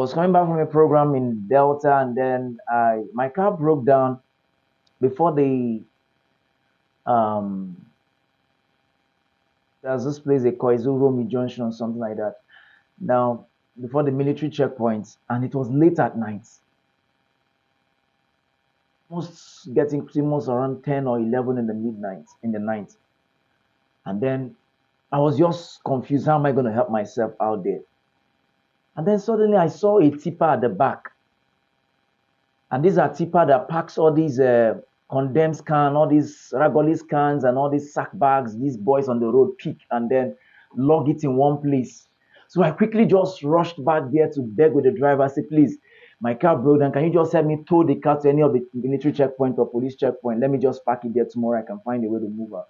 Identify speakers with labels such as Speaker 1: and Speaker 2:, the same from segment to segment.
Speaker 1: was coming back from a program in Delta, and then my car broke down before the um there's this place they call Izuromi Junction or something like that. Now, before the military checkpoints, and it was late at night, almost getting almost around 10 or 11 in the midnight, in the night. And then I was just confused. How am I going to help myself out there? And then suddenly I saw a tipper at the back. And these are tipper that packs all these condemned cans, all these ragolis cans, and all these sack bags. These boys on the road pick and then log it in one place. So I quickly just rushed back there to beg with the driver. I said, please, my car broke down. Can you just help me tow the car to any of the military checkpoint or police checkpoint? Let me just park it there tomorrow. I can find a way to move out.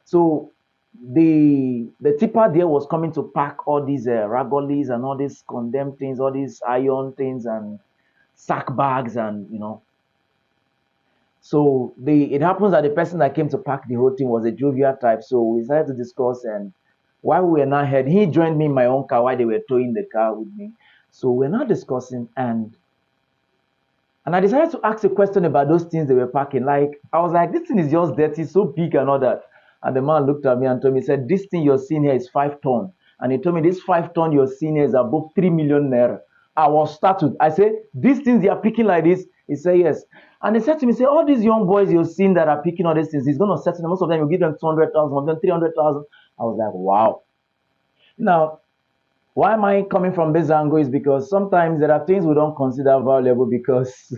Speaker 1: So the tipper there was coming to pack all these ragolis and all these condemned things, all these iron things and sack bags, and so it happens that the person that came to pack the whole thing was a jovial type. So we started to discuss, and while we were not heading, he joined me in my own car while they were towing the car with me. So we're now discussing, and I decided to ask a question about those things they were packing. Like, I was like, this thing is just dirty, so big and all that. And the man looked at me and told me, he said, this thing you're seeing here is 5 tons. And he told me, this 5 tons you're seeing here is above 3 million naira. I was startled. I said, these things they are picking like this? He said, yes. And he said to me, say, all these young boys you're seeing that are picking all these things, he's going to settle them. Most of them will give them 200,000, most of them 300,000. I was like, wow. Now, why am I coming from this angle is because sometimes there are things we don't consider valuable because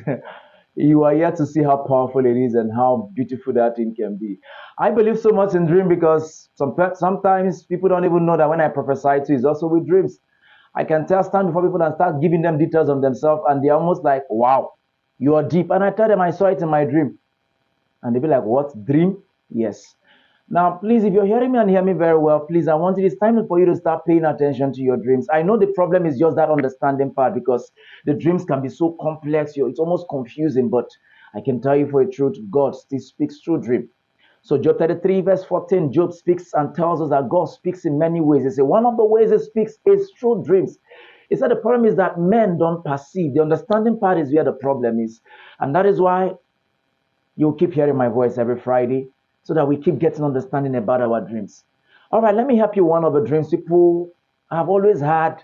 Speaker 1: you are here to see how powerful it is and how beautiful that thing can be. I believe so much in dream because sometimes people don't even know that when I prophesy to is also with dreams. I can stand before people and start giving them details of themselves, and they're almost like, wow, you are deep. And I tell them I saw it in my dream. And they be like, what? Dream? Yes. Now, please, if you're hearing me and hear me very well, please, I want it's time for you to start paying attention to your dreams. I know the problem is just that understanding part because the dreams can be so complex. It's almost confusing, but I can tell you for a truth, God still speaks through dream. So Job 33 verse 14, Job speaks and tells us that God speaks in many ways. He said one of the ways he speaks is through dreams. He said the problem is that men don't perceive. The understanding part is where the problem is. And that is why you'll keep hearing my voice every Friday so that we keep getting understanding about our dreams. All right, let me help you one of the dreams people have always had